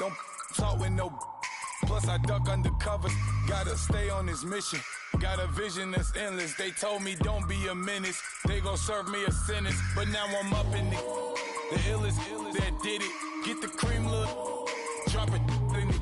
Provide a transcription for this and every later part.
Don't talk with no. Plus I duck undercover. Gotta stay on this mission. Got a vision that's endless. They told me don't be a menace. They gon' serve me a sentence. But now I'm up in the illest that did it. Get the cream, look. Drop it in it.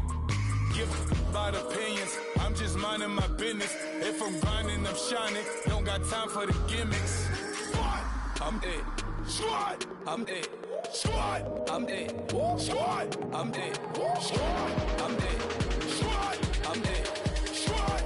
Give about opinions. I'm just minding my business. If I'm grinding, I'm shining. Don't got time for the gimmicks. Squad, I'm it. Squad, I'm it. Squad, I'm it. Squad, I'm it. Squad, I'm it. Squad, I'm it. Squad.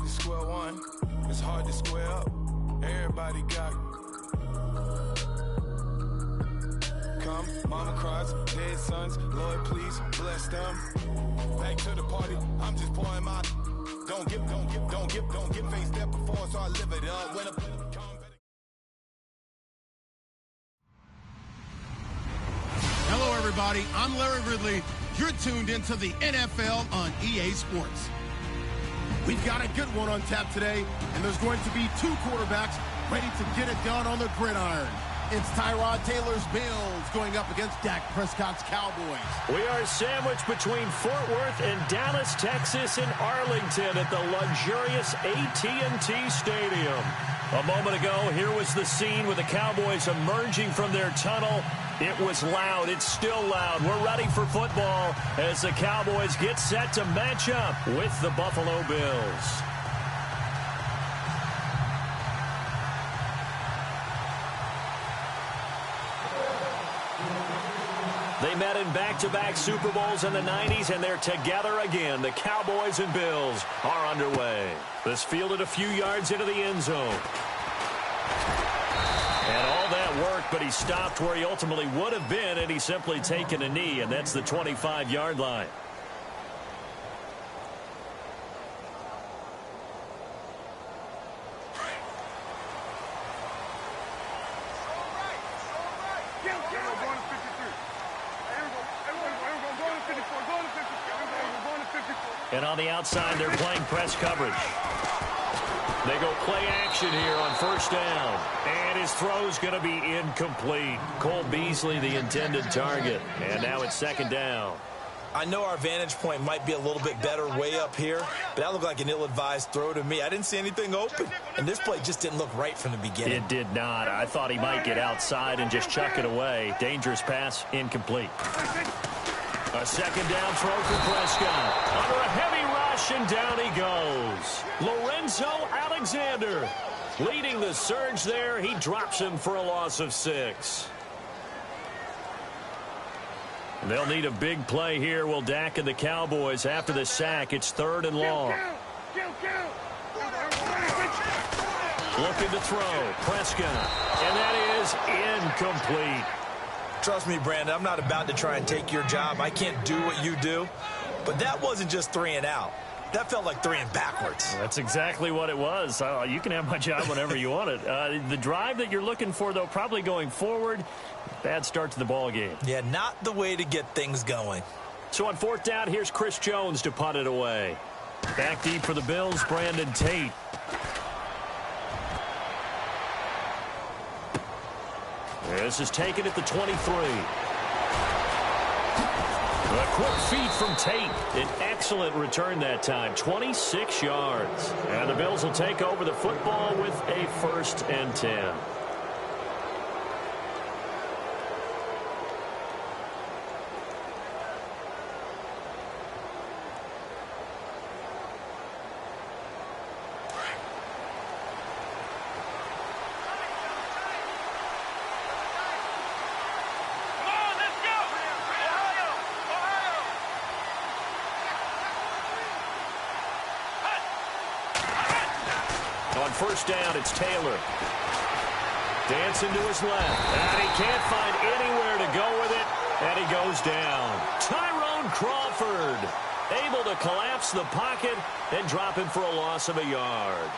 Square one, it's hard to square up. Everybody got come, mama cries, dead sons, Lord please bless them. Back to the party, I'm just pouring my. Don't get faced that before, so I live it up. When Hello, everybody. I'm Larry Ridley. You're tuned into the NFL on EA Sports. We've got a good one on tap today, and there's going to be two quarterbacks ready to get it done on the gridiron. It's Tyrod Taylor's Bills going up against Dak Prescott's Cowboys. We are sandwiched between Fort Worth and Dallas, Texas, and Arlington at the luxurious AT&T Stadium. A moment ago, here was the scene with the Cowboys emerging from their tunnel. It was loud. It's still loud. We're ready for football as the Cowboys get set to match up with the Buffalo Bills. They met in back-to-back Super Bowls in the 90s, and they're together again. The Cowboys and Bills are underway. This fielded a few yards into the end zone. And all that worked, but he stopped where he ultimately would have been, and he's simply taken a knee, and that's the 25-yard line. And on the outside, they're playing press coverage. They go play action here on first down. And his throw's going to be incomplete. Cole Beasley, the intended target. And now it's second down. I know our vantage point might be a little bit better way up here, but that looked like an ill-advised throw to me. I didn't see anything open, and this play just didn't look right from the beginning. It did not. I thought he might get outside and just chuck it away. Dangerous pass, incomplete. A second down throw for Prescott. Under a heavy rush, and down he goes. Lorenzo Alexander leading the surge there. He drops him for a loss of 6. They'll need a big play here, will Dak and the Cowboys. After the sack, it's third and long. Looking to throw. Prescott. And that is incomplete. Trust me, Brandon, I'm not about to try and take your job. I can't do what you do. But that wasn't just 3 and out. That felt like 3 and backwards. That's exactly what it was. You can have my job whenever you want it. The drive that you're looking for, though, probably going forward. Bad start to the ball game. Yeah, not the way to get things going. So on fourth down, here's Chris Jones to punt it away. Back deep for the Bills, Brandon Tate. This is taken at the 23. A quick feed from Tate. An excellent return that time. 26 yards. And the Bills will take over the football with a 1st and 10. First down, it's Taylor. Dancing to his left. And he can't find anywhere to go with it. And he goes down. Tyrone Crawford able to collapse the pocket and drop him for a loss of a yard.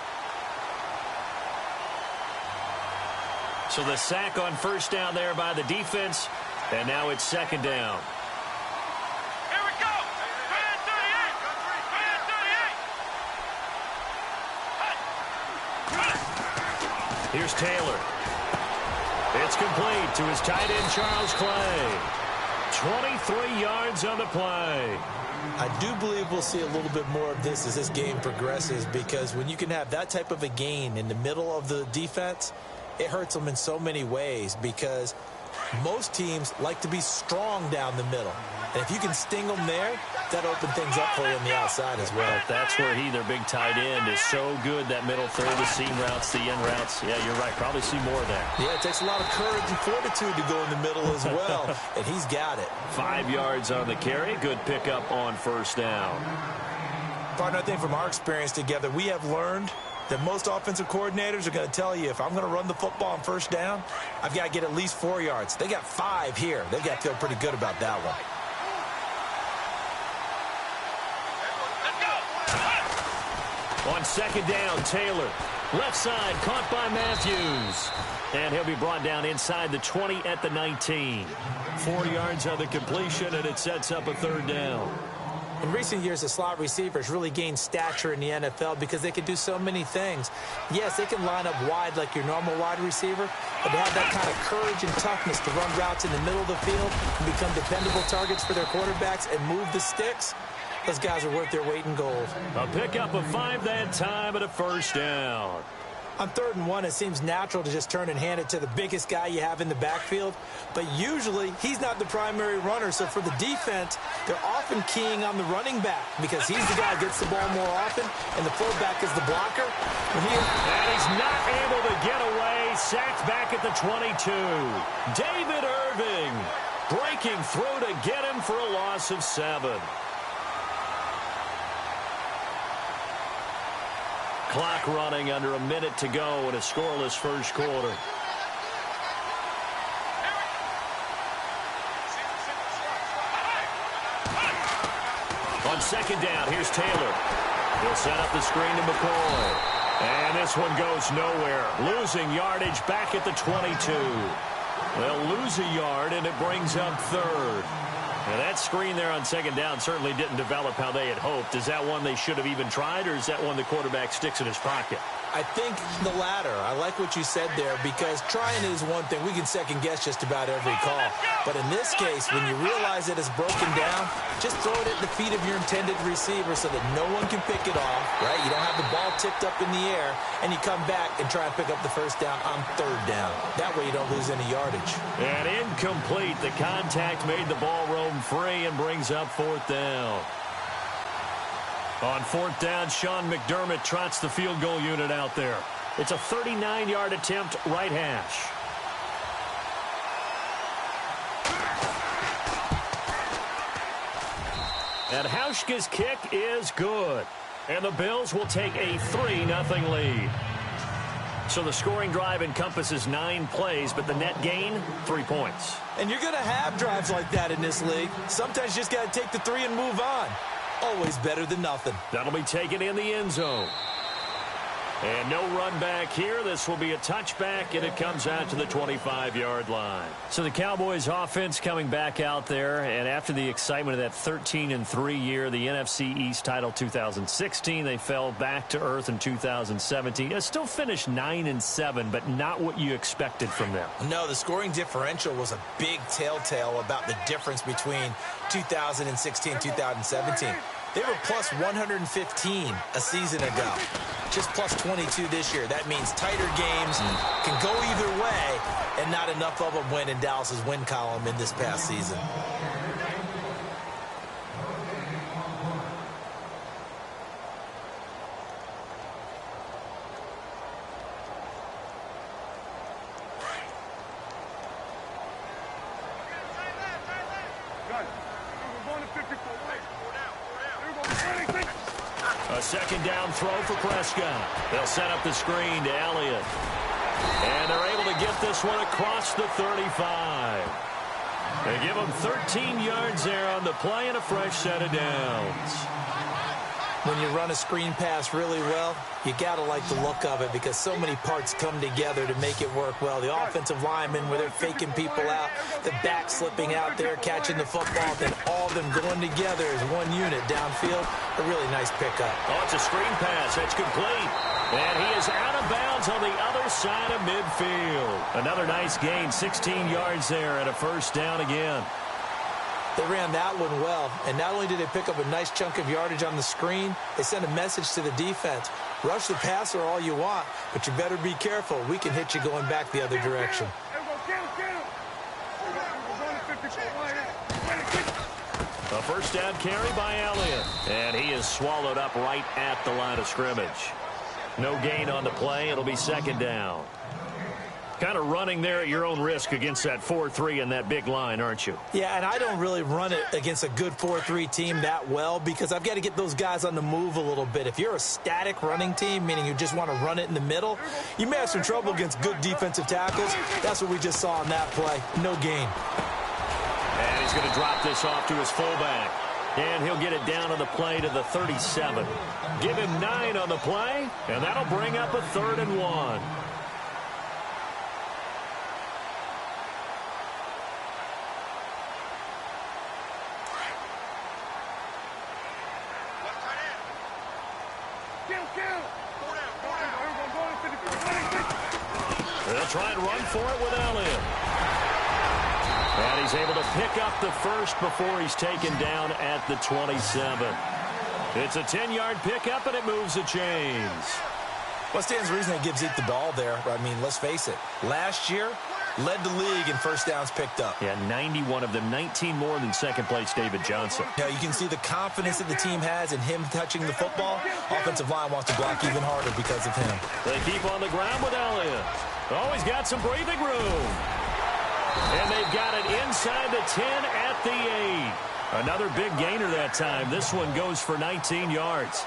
So the sack on first down there by the defense, and now it's second down. Here we go. Here's Taylor. It's complete to his tight end, Charles Clay. 23 yards on the play. I do believe we'll see a little bit more of this as this game progresses, because when you can have that type of a gain in the middle of the defense, it hurts them in so many ways, because most teams like to be strong down the middle. And if you can sting them there, that opens things up for you on the outside as well. That's where their big tight end, is so good, that middle third, the seam routes, the in routes. Yeah, you're right. Probably see more of that. Yeah, it takes a lot of courage and fortitude to go in the middle as well, and he's got it. 5 yards on the carry. Good pickup on first down. Partner, I think from our experience together, we have learned that most offensive coordinators are going to tell you, if I'm going to run the football on first down, I've got to get at least 4 yards. They got 5 here. They've got to feel pretty good about that one. On second down, Taylor. Left side, caught by Matthews. And he'll be brought down inside the 20 at the 19. 4 yards on the completion, and it sets up a third down. In recent years, the slot receivers really gained stature in the NFL because they can do so many things. Yes, they can line up wide like your normal wide receiver, but to have that kind of courage and toughness to run routes in the middle of the field and become dependable targets for their quarterbacks and move the sticks, those guys are worth their weight in gold. A pickup of 5 that time, and a first down. On 3rd and 1, it seems natural to just turn and hand it to the biggest guy you have in the backfield. But usually, he's not the primary runner. So for the defense, they're often keying on the running back because he's the guy who gets the ball more often, and the fullback is the blocker. And he's not able to get away. Sacked back at the 22. David Irving breaking through to get him for a loss of 7. Clock running, under a minute to go in a scoreless first quarter. On second down, here's Taylor. He'll set up the screen to McCoy. And this one goes nowhere. Losing yardage back at the 22. They'll lose a yard, and it brings up 3rd. Now, that screen there on second down certainly didn't develop how they had hoped. Is that one they should have even tried, or is that one the quarterback sticks in his pocket? I think the latter. I like what you said there, because trying is one thing. We can second-guess just about every call. But in this case, when you realize that it's broken down, just throw it at the feet of your intended receiver so that no one can pick it off, right? You don't have the ball tipped up in the air, and you come back and try and pick up the first down on 3rd down. That way you don't lose any yardage. And incomplete. The contact made the ball roam free and brings up 4th down. On 4th down, Sean McDermott trots the field goal unit out there. It's a 39-yard attempt, right hash. And Hauschka's kick is good. And the Bills will take a 3-0 lead. So the scoring drive encompasses 9 plays, but the net gain, 3 points. And you're going to have drives like that in this league. Sometimes you just got to take the 3 and move on. Always better than nothing. That'll be taken in the end zone. And no run back here. This will be a touchback, and it comes out to the 25-yard line. So the Cowboys offense coming back out there, and after the excitement of that 13-3 year, the NFC East title 2016, they fell back to earth in 2017. It still finished 9-7, but not what you expected from them. No, the scoring differential was a big telltale about the difference between 2016 2017. They were plus 115 a season ago. Just plus 22 this year. That means tighter games can go either way, and not enough of them went in Dallas's win column in this past season. A second down throw for Prescott. They'll set up the screen to Elliott. And they're able to get this one across the 35. They give him 13 yards there on the play and a fresh set of downs. When you run a screen pass really well, you got to like the look of it because so many parts come together to make it work well. The offensive linemen, where they're faking people out, the back slipping out there, catching the football, then all of them going together as one unit downfield. A really nice pickup. Oh, it's a screen pass. It's complete. And he is out of bounds on the other side of midfield. Another nice gain, 16 yards there and a first down again. They ran that one well, and not only did they pick up a nice chunk of yardage on the screen, they sent a message to the defense. Rush the passer all you want, but you better be careful. We can hit you going back the other direction. A first down carry by Elliott, and he is swallowed up right at the line of scrimmage. No gain on the play. It'll be second down. Kind of running there at your own risk against that 4-3 and that big line, aren't you? Yeah, and I don't really run it against a good 4-3 team that well because I've got to get those guys on the move a little bit. If you're a static running team, meaning you just want to run it in the middle, you may have some trouble against good defensive tackles. That's what we just saw on that play. No gain. And he's going to drop this off to his fullback. And he'll get it down on the play to the 37. Give him 9 on the play, and that'll bring up a 3rd and 1. They'll try and run for it with Elliott. And he's able to pick up the first before he's taken down at the 27. It's a 10-yard pickup, and it moves the chains. What stands to reason it gives Zeke the ball there? I mean, let's face it. Last year, led the league in first downs picked up. Yeah, 91 of them, 19 more than second-place David Johnson. Now, you can see the confidence that the team has in him touching the football. Offensive line wants to block even harder because of him. They keep on the ground with Elliott. Oh, he's got some breathing room. And they've got it inside the 10 at the 8. Another big gainer that time. This one goes for 19 yards.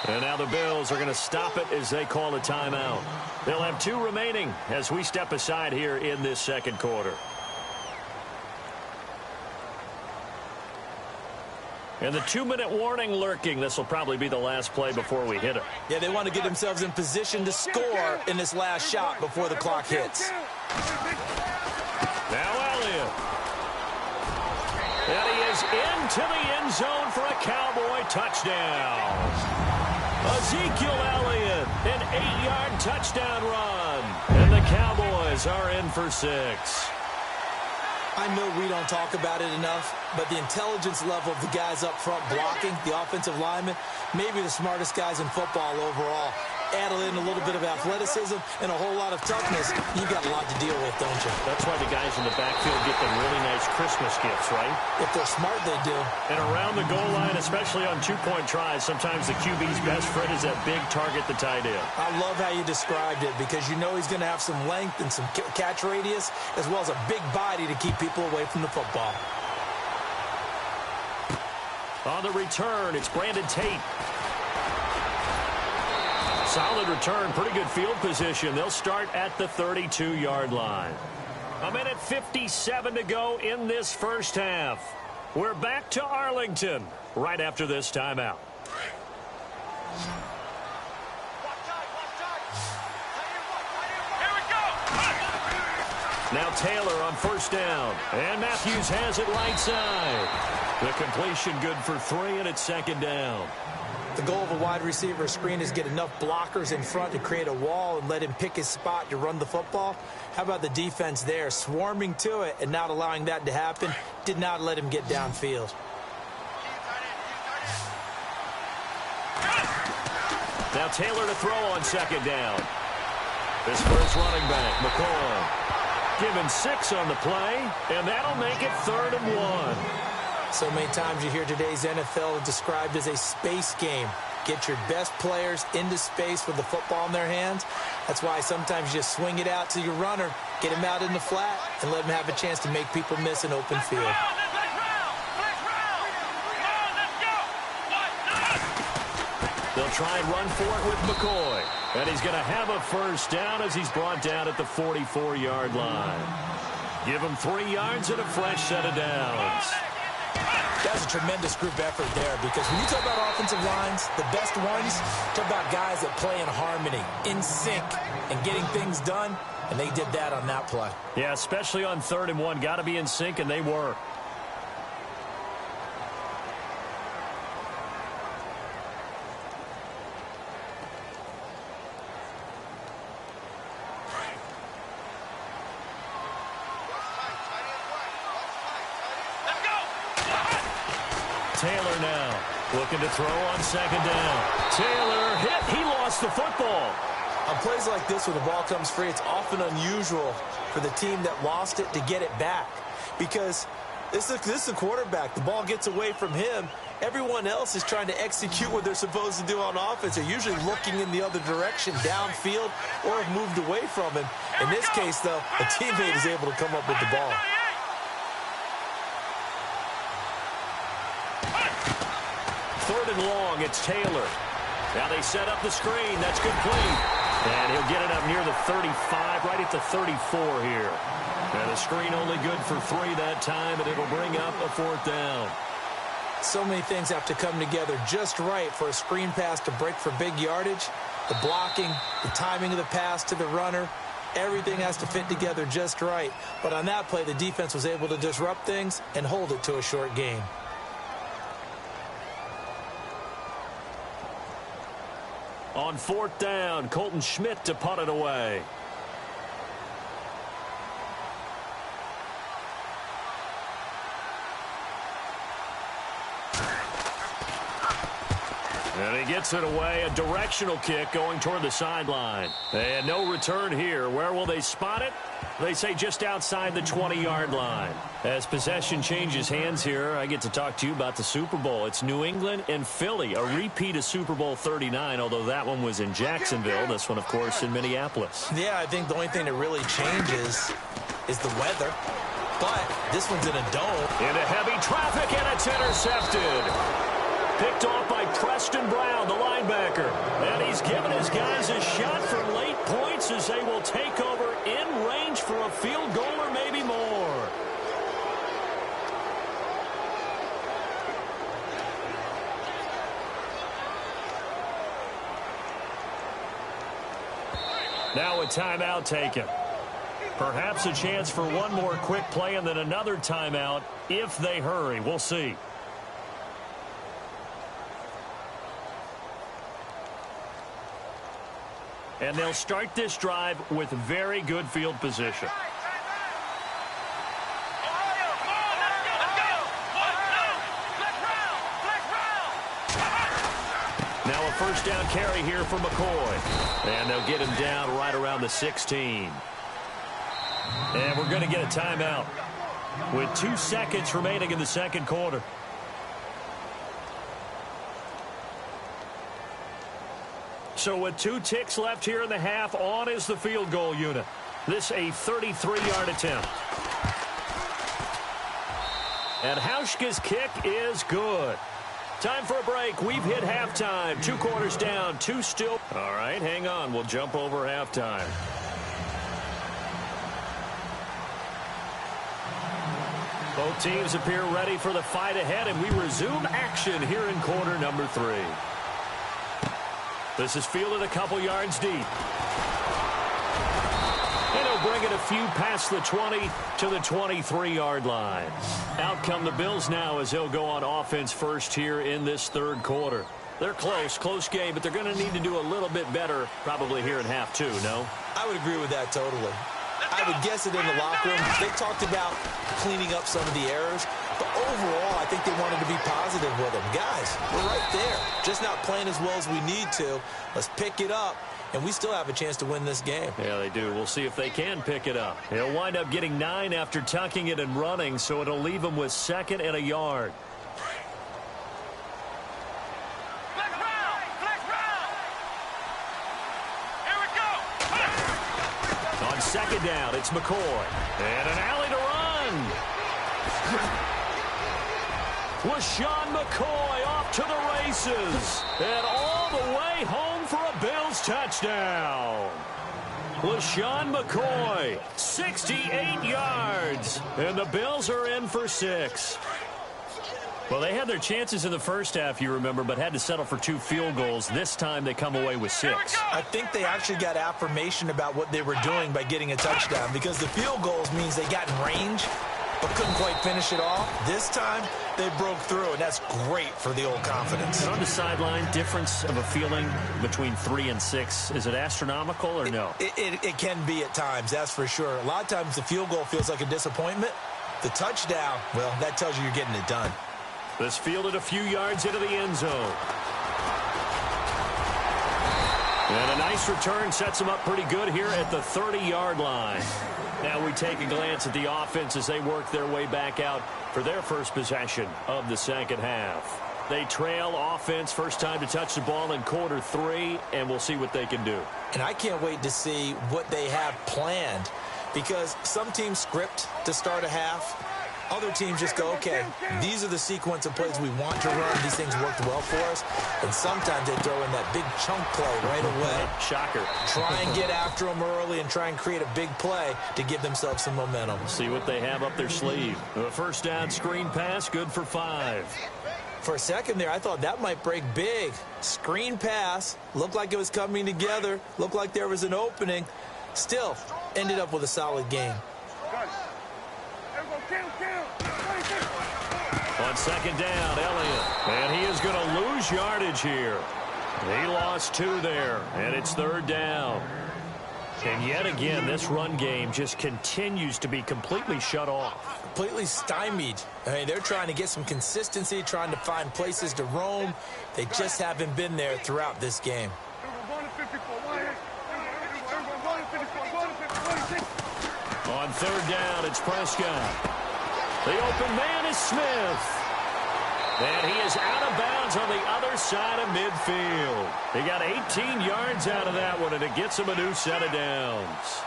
And now the Bills are going to stop it as they call a timeout. They'll have 2 remaining as we step aside here in this second quarter. And the 2-minute warning lurking. This will probably be the last play before we hit it. Yeah, they want to get themselves in position to score in this last shot before the clock hits. Now Elliott. And he is into the end zone for a Cowboy touchdown. Ezekiel Elliott, an 8-yard touchdown run. And the Cowboys are in for 6. I know we don't talk about it enough, but the intelligence level of the guys up front blocking, the offensive linemen, maybe the smartest guys in football overall. Add in a little bit of athleticism and a whole lot of toughness, you've got a lot to deal with, don't you? That's why the guys in the backfield get them really nice Christmas gifts, right? If they're smart, they do. And around the goal line, especially on 2-point tries, sometimes the QB's best friend is that big target, the tight end. I love how you described it because you know he's going to have some length and some catch radius as well as a big body to keep people away from the football. On the return, it's Brandon Tate. Solid return, pretty good field position. They'll start at the 32-yard line. 1:57 to go in this first half. We're back to Arlington right after this timeout. Here we go. Now Taylor on first down. And Matthews has it right side. The completion good for 3, and it's second down. The goal of a wide receiver screen is get enough blockers in front to create a wall and let him pick his spot to run the football. How about the defense there, swarming to it and not allowing that to happen? Did not let him get downfield. Now Taylor to throw on second down. This first running back, McCoy, given 6 on the play, and that'll make it 3rd and 1. So many times you hear today's NFL described as a space game. Get your best players into space with the football in their hands. That's why sometimes you just swing it out to your runner, get him out in the flat, and let him have a chance to make people miss an open field. They'll try and run for it with McCoy. And he's going to have a first down as he's brought down at the 44-yard line. Give him 3 yards and a fresh set of downs. That was a tremendous group effort there, because when you talk about offensive lines, the best ones, talk about guys that play in harmony, in sync, and getting things done, and they did that on that play. Yeah, especially on 3rd and 1. Got to be in sync, and they were. Taylor now looking to throw on 2nd down. Taylor hit. He lost the football. On plays like this where the ball comes free, it's often unusual for the team that lost it to get it back, because this is a quarterback. The ball gets away from him. Everyone else is trying to execute what they're supposed to do on offense. They're usually looking in the other direction, downfield, or have moved away from him. In this case, though, a teammate is able to come up with the ball. Third and long, it's Taylor. Now they set up the screen. That's complete. And he'll get it up near the 35, right at the 34 here. And the screen only good for 3 that time, and it'll bring up a 4th down. So many things have to come together just right for a screen pass to break for big yardage. The blocking, the timing of the pass to the runner, everything has to fit together just right. But on that play, the defense was able to disrupt things and hold it to a short gain. On 4th down, Colton Schmidt to punt it away. And he gets it away, a directional kick going toward the sideline. And no return here. Where will they spot it? They say just outside the 20-yard line. As possession changes hands here, I get to talk to you about the Super Bowl. It's New England and Philly, a repeat of Super Bowl 39, although that one was in Jacksonville. This one, of course, in Minneapolis. Yeah, I think the only thing that really changes is the weather. But this one's in a dome. Into heavy traffic, and it's intercepted. Picked off by Preston Brown, the linebacker. And he's given his guys a shot for late points as they will take over in range for a field goal or maybe more. Now a timeout taken. Perhaps a chance for one more quick play and then another timeout if they hurry. We'll see. And they'll start this drive with very good field position. Now a first down carry here for McCoy. And they'll get him down right around the 16. And we're going to get a timeout with 2 seconds remaining in the second quarter. So with 2 ticks left here in the half, on is the field goal unit. This a 33-yard attempt. And Hauschka's kick is good. Time for a break. We've hit halftime. 2 quarters down, 2 still. All right, hang on. We'll jump over halftime. Both teams appear ready for the fight ahead, and we resume action here in quarter number 3. This is fielded a couple yards deep. And he'll bring it a few past the 20 to the 23-yard line. Out come the Bills now as they'll go on offense first here in this third quarter. They're close game, but they're going to need to do a little bit better probably here in half 2, no? I would agree with that totally. I would guess it in the locker room. They talked about cleaning up some of the errors, but overall, I think they wanted to be positive with them. Guys, we're right there. Just not playing as well as we need to. Let's pick it up, and we still have a chance to win this game. Yeah, they do. We'll see if they can pick it up. He'll wind up getting 9 after tucking it and running, so it'll leave him with 2nd and a yard. Second down, it's McCoy. And an alley to run. LaShawn McCoy off to the races. And all the way home for a Bills touchdown. LaShawn McCoy, 68 yards. And the Bills are in for 6. Well, they had their chances in the first half, you remember, but had to settle for 2 field goals. This time they come away with 6. I think they actually got affirmation about what they were doing by getting a touchdown, because the field goals means they got in range but couldn't quite finish it off. This time they broke through, and that's great for the old confidence. And on the sideline, difference of a feeling between 3 and 6, is it astronomical or no? It can be at times, that's for sure. A lot of times the field goal feels like a disappointment. The touchdown, well, that tells you you're getting it done. This fielded a few yards into the end zone. And a nice return sets them up pretty good here at the 30-yard line. Now we take a glance at the offense as they work their way back out for their first possession of the second half. They trail offense, first time to touch the ball in quarter 3, and we'll see what they can do. And I can't wait to see what they have planned, because some teams script to start a half. Other teams just go, okay, these are the sequence of plays we want to run. These things worked well for us. And sometimes they throw in that big chunk play right away. Shocker. Try and get after them early and try and create a big play to give themselves some momentum. See what they have up their sleeve. A first down screen pass, good for 5. For a second there, I thought that might break big. Screen pass, looked like it was coming together, looked like there was an opening. Still, ended up with a solid game. On second down, Elliott. And he is going to lose yardage here. He lost 2 there, and it's third down. And yet again, this run game just continues to be completely shut off. Completely stymied. I mean, they're trying to get some consistency, trying to find places to roam. They just haven't been there throughout this game. On third down, it's Prescott. The open man is Smith. And he is out of bounds on the other side of midfield. He got 18 yards out of that one, and it gets him a new set of downs.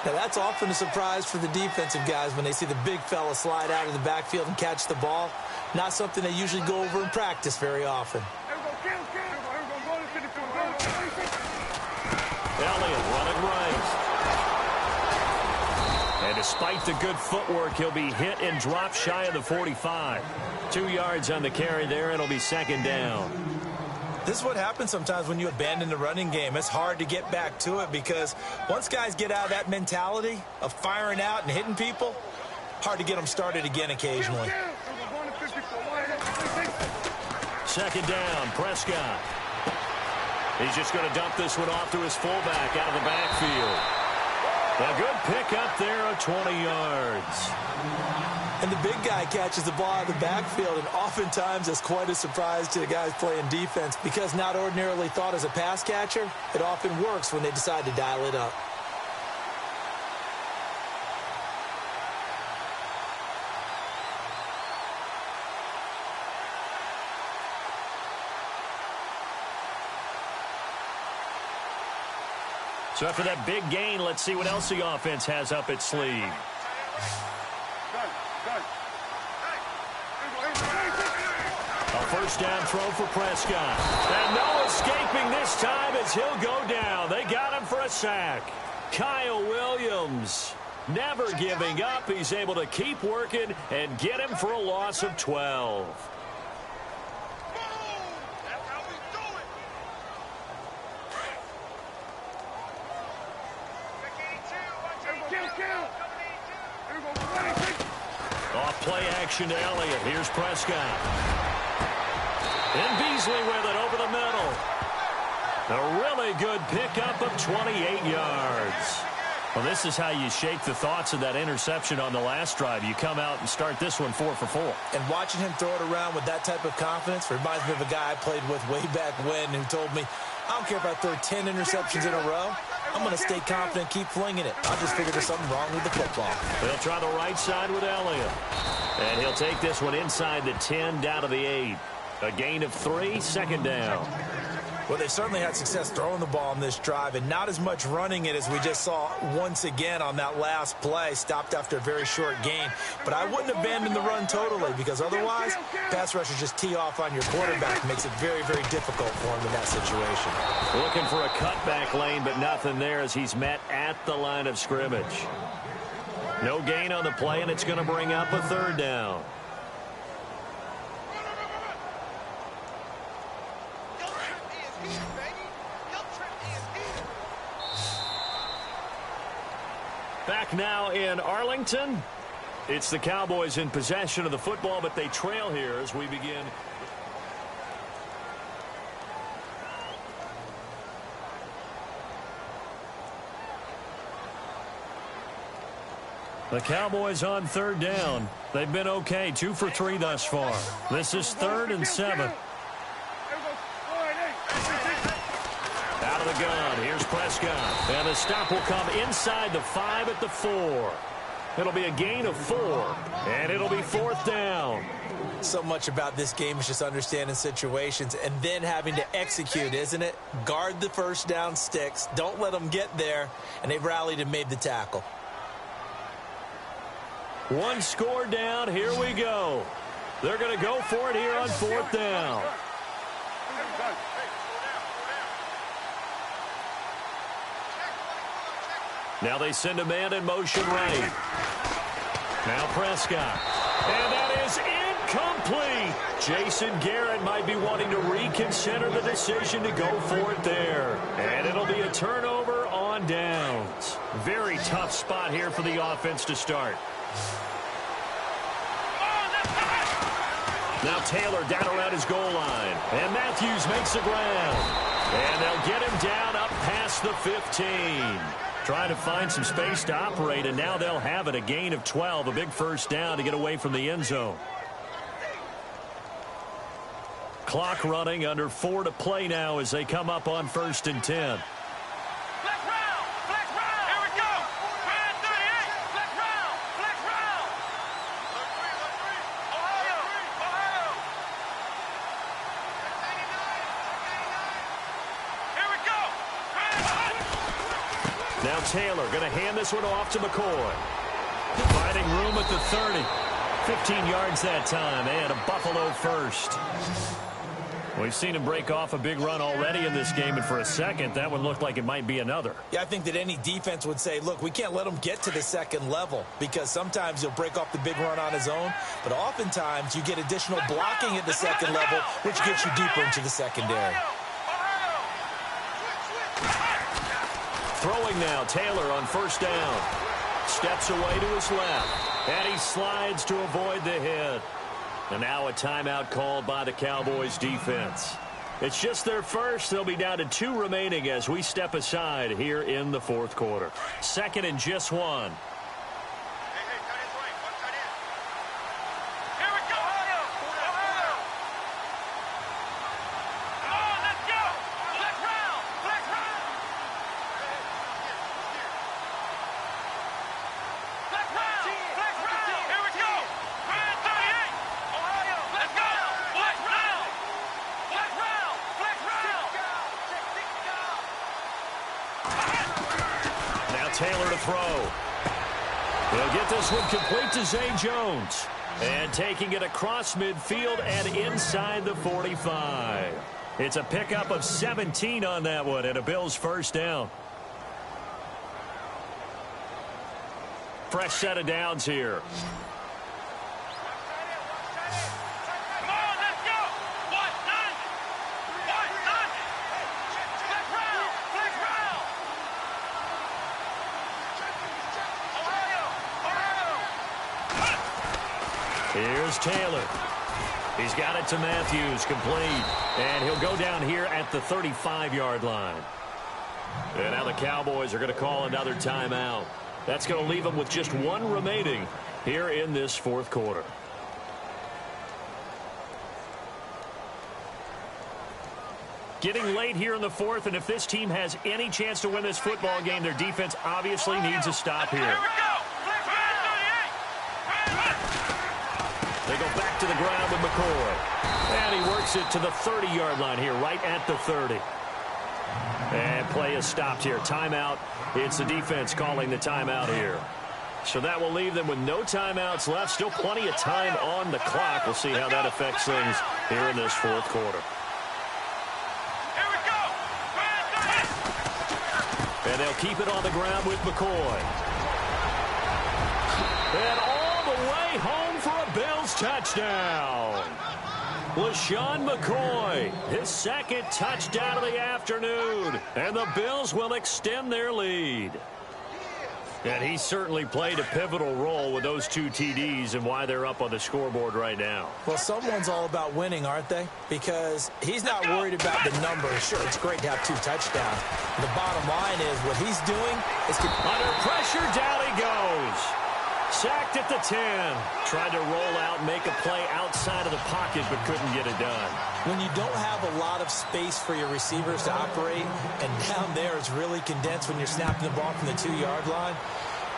Now, that's often a surprise for the defensive guys when they see the big fella slide out of the backfield and catch the ball. Not something they usually go over in practice very often. Elliott running right. And despite the good footwork, he'll be hit and dropped shy of the 45. 2 yards on the carry there, and it'll be second down. This is what happens sometimes when you abandon the running game. It's hard to get back to it, because once guys get out of that mentality of firing out and hitting people, hard to get them started again occasionally. Second down, Prescott. He's just going to dump this one off to his fullback out of the backfield. A good pickup there of 20 yards. And the big guy catches the ball out of the backfield, and oftentimes it's quite a surprise to the guys playing defense, because not ordinarily thought as a pass catcher, it often works when they decide to dial it up. So after that big gain, let's see what else the offense has up its sleeve. A first down throw for Prescott. And no escaping this time as he'll go down. They got him for a sack. Kyle Williams never giving up. He's able to keep working and get him for a loss of 12. Off play action to Elliott. Here's Prescott. And Beasley with it over the middle. A really good pickup of 28 yards. Well, this is how you shake the thoughts of that interception on the last drive. You come out and start this one 4 for 4. And watching him throw it around with that type of confidence reminds me of a guy I played with way back when who told me, I don't care if I throw 10 interceptions in a row. I'm going to stay confident, keep flinging it. I'll just figure there's something wrong with the football. They'll try the right side with Elliott. And he'll take this one inside the 10, down to the 8. A gain of 3, second down. Well, they've certainly had success throwing the ball on this drive and not as much running it as we just saw once again on that last play. Stopped after a very short gain. But I wouldn't abandon the run totally because otherwise, pass rushers just tee off on your quarterback. Makes it very, very difficult for him in that situation. Looking for a cutback lane, but nothing there as he's met at the line of scrimmage. No gain on the play, and it's going to bring up a third down. Back now in Arlington. It's the Cowboys in possession of the football, but they trail here as we begin. The Cowboys on third down. They've been okay, 2 for 3 thus far. This is 3rd and 7. Out of the gun, here's Prescott. And the stop will come inside the 5 at the 4. It'll be a gain of 4, and it'll be 4th down. So much about this game is just understanding situations and then having to execute, isn't it? Guard the first down sticks. Don't let them get there, and they've rallied and made the tackle. 1 score down. Here we go. They're going to go for it here on 4th down. Now they send a man in motion right. Now Prescott. And that is incomplete. Jason Garrett might be wanting to reconsider the decision to go for it there. And it'll be a turnover on downs. Very tough spot here for the offense to start. Now Taylor down around his goal line. And Matthews makes the ground. And they'll get him down up past the 15. Trying to find some space to operate, and now they'll have it. A gain of 12, a big first down to get away from the end zone. Clock running, under 4 to play now as they come up on 1st and 10. Flex round! Flex round! Here we go! Brand 38! Flex round! Flex round! Ohio! Ohio! Here we go! Now Taylor going to hand this one off to McCoy. Finding room at the 30. 15 yards that time, and a Buffalo first. We've seen him break off a big run already in this game, and for a second, that one looked like it might be another. Yeah, I think that any defense would say, look, we can't let him get to the second level because sometimes he'll break off the big run on his own, but oftentimes you get additional blocking at the second level, which gets you deeper into the secondary. Throwing now, Taylor on 1st down. Steps away to his left, and he slides to avoid the hit. And now a timeout called by the Cowboys defense. It's just their first. They'll be down to 2 remaining as we step aside here in the 4th quarter. 2nd and just 1. Taylor to throw. He'll get this one complete to Zay Jones. And taking it across midfield and inside the 45. It's a pickup of 17 on that one and a Bills first down. Fresh set of downs here. Here's Taylor. He's got it to Matthews, complete. And he'll go down here at the 35-yard line. And now the Cowboys are going to call another timeout. That's going to leave them with just 1 remaining here in this 4th quarter. Getting late here in the 4th, and if this team has any chance to win this football game, their defense obviously needs a stop here. They go back to the ground with McCoy. And he works it to the 30-yard line here, right at the 30. And play is stopped here. Timeout. It's the defense calling the timeout here. So that will leave them with no timeouts left. Still plenty of time on the clock. We'll see how that affects things here in this fourth quarter. Here we go. And they'll keep it on the ground with McCoy. And all the way home for a Bills touchdown. LaShawn McCoy, his second touchdown of the afternoon. And the Bills will extend their lead. And he certainly played a pivotal role with those 2 TDs and why they're up on the scoreboard right now. Well, someone's all about winning, aren't they? Because he's not worried about the numbers. Sure, it's great to have 2 touchdowns. The bottom line is what he's doing is... Under pressure, down he goes. Sacked at the 10. Tried to roll out, make a play outside of the pocket, but couldn't get it done. When you don't have a lot of space for your receivers to operate, and down there it's really condensed when you're snapping the ball from the 2-yard line,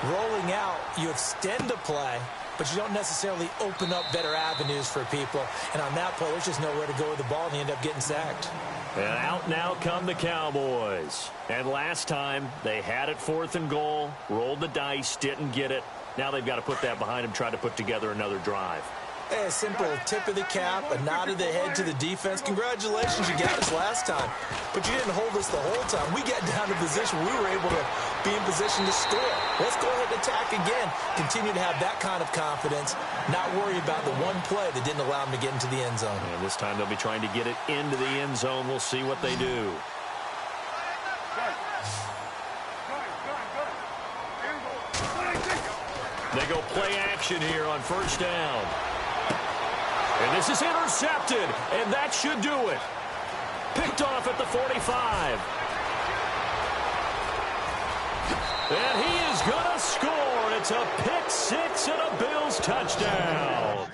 rolling out, you extend the play, but you don't necessarily open up better avenues for people. And on that play, there's just nowhere to go with the ball, and you end up getting sacked. And out now come the Cowboys. And last time, they had it 4th and goal, rolled the dice, didn't get it. Now they've got to put that behind them, try to put together another drive. Hey, a simple tip of the cap, a nod of the head to the defense. Congratulations, you got us last time. But you didn't hold us the whole time. We got down to position we were able to be in position to score. Let's go ahead and attack again. Continue to have that kind of confidence, not worry about the one play that didn't allow them to get into the end zone. And this time they'll be trying to get it into the end zone. We'll see what they do. They go play action here on first down. And this is intercepted, and that should do it. Picked off at the 45. And he is going to score. It's a pick 6 and a Bills touchdown.